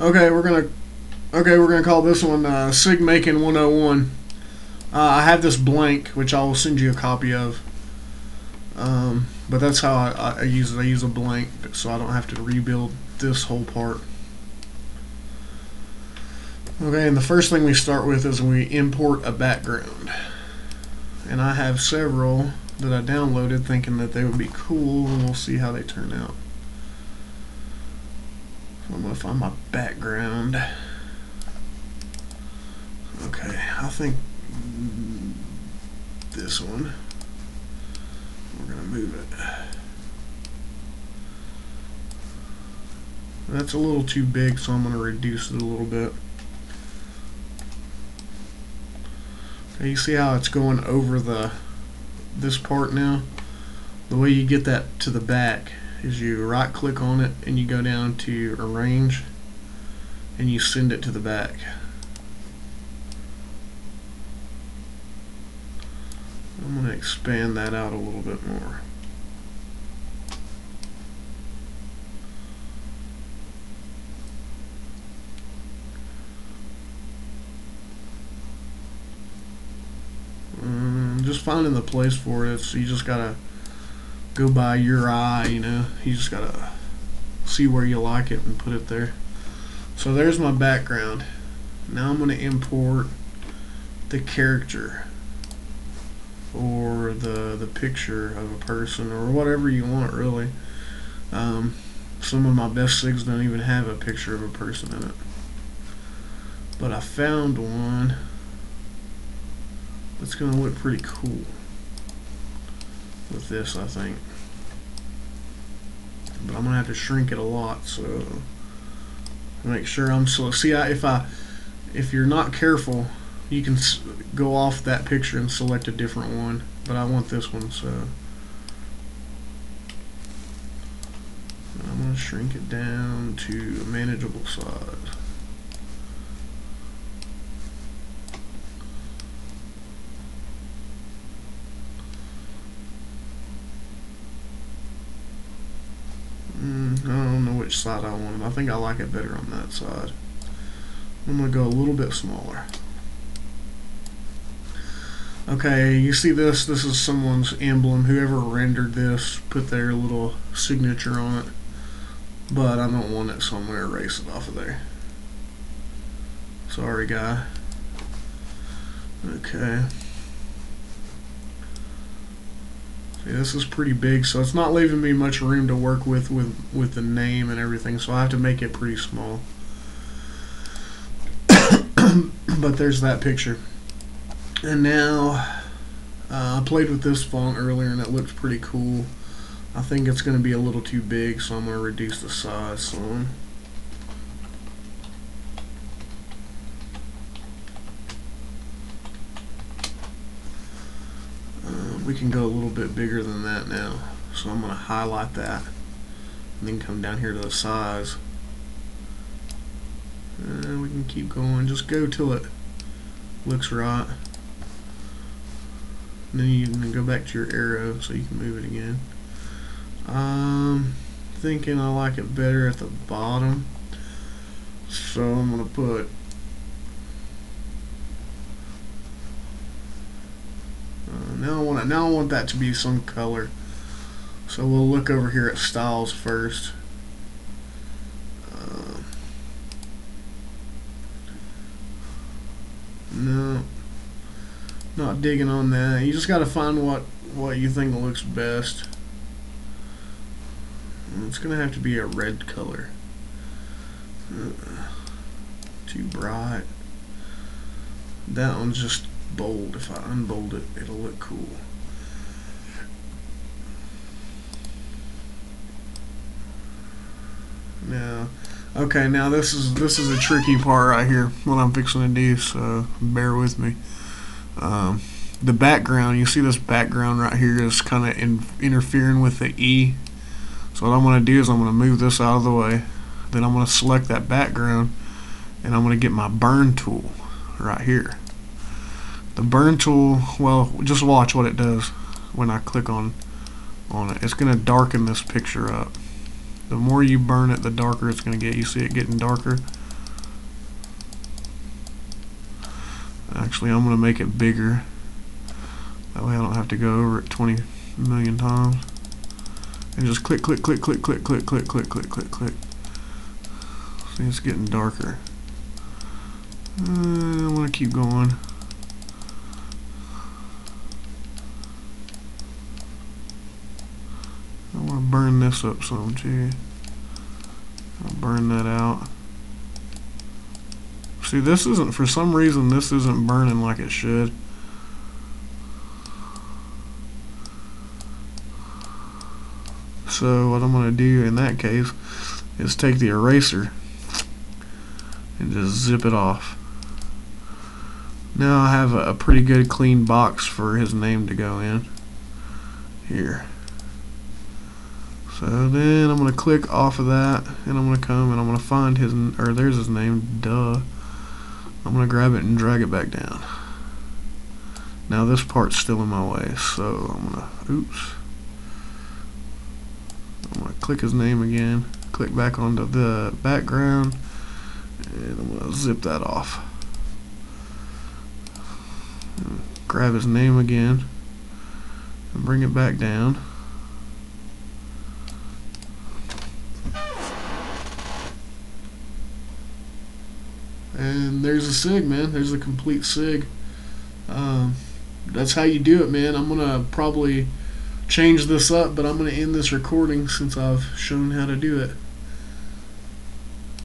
Okay, we're gonna call this one Sig Making 101. I have this blank, which I will send you a copy of. But that's how I use it. I use a blank, so I don't have to rebuild this whole part. Okay, and the first thing we start with is we import a background. And I have several that I downloaded thinking that they would be cool, and we'll see how they turn out. So I'm going to find my background. Okay, I think this one, we're going to move it. That's a little too big, so I'm going to reduce it a little bit. Okay, you see how it's going over this part now? The way you get that to the back is you right click on it and you go down to arrange and you send it to the back. I'm going to expand that out a little bit more. Just finding the place for it, so you just gotta go by your eye, you know. You just gotta see where you like it and put it there. So there's my background. Now I'm going to import the character or the picture of a person or whatever you want, really. Some of my best sigs don't even have a picture of a person in it, but I found one that's going to look pretty cool with this, I think. But I'm going to have to shrink it a lot, so make sure I'm so. See, if you're not careful, you can go off that picture and select a different one. But I want this one, so I'm going to shrink it down to a manageable size. I don't know which side I want it. I think I like it better on that side. I'm going to go a little bit smaller. Okay, you see this? This is someone's emblem. Whoever rendered this put their little signature on it. But I don't want it, so I'm going to erase it off of there. Sorry, guy. Okay. See, this is pretty big, so it's not leaving me much room to work with the name and everything, so I have to make it pretty small. But there's that picture. And now, I played with this font earlier and it looks pretty cool. I think it's going to be a little too big, so I'm going to reduce the size some. We can go a little bit bigger than that now, so I'm going to highlight that and then come down here to the size, and we can keep going. Just go till it looks right, and then you can go back to your arrow so you can move it again. Thinking I like it better at the bottom, so I'm going to put now I want that to be some color. So we'll look over here at styles first. No, not digging on that. You just got to find what you think looks best. It's gonna have to be a red color. Too bright. That one's just bold. If I unbold it, it'll look cool. Now, okay, now this is a tricky part right here, what I'm fixing to do, so bear with me. The background, you see this background right here is kind of interfering with the E. So what I'm going to do is I'm going to move this out of the way. Then I'm going to select that background, and I'm going to get my burn tool right here. The burn tool, well, just watch what it does when I click on it. It's going to darken this picture up. The more you burn it, the darker it's going to get. You see it getting darker? Actually, I'm going to make it bigger. That way I don't have to go over it 20 million times. And just click, click, click, click, click, click, click, click, click, click, click. See, it's getting darker. I want to keep going. I want to burn this up some too. I'll burn that out. See, this isn't, for some reason, this isn't burning like it should. So what I'm going to do in that case is take the eraser and just zip it off. Now I have a pretty good clean box for his name to go in here. So then I'm going to click off of that, and I'm going to come and I'm going to find his, or there's his name, duh. I'm going to grab it and drag it back down. Now this part's still in my way, so I'm going to, oops. I'm going to click his name again, click back onto the background, and I'm going to zip that off. Grab his name again and bring it back down. And there's a sig, man. There's a complete sig. That's how you do it, man. I'm gonna probably change this up, but I'm gonna end this recording since I've shown how to do it.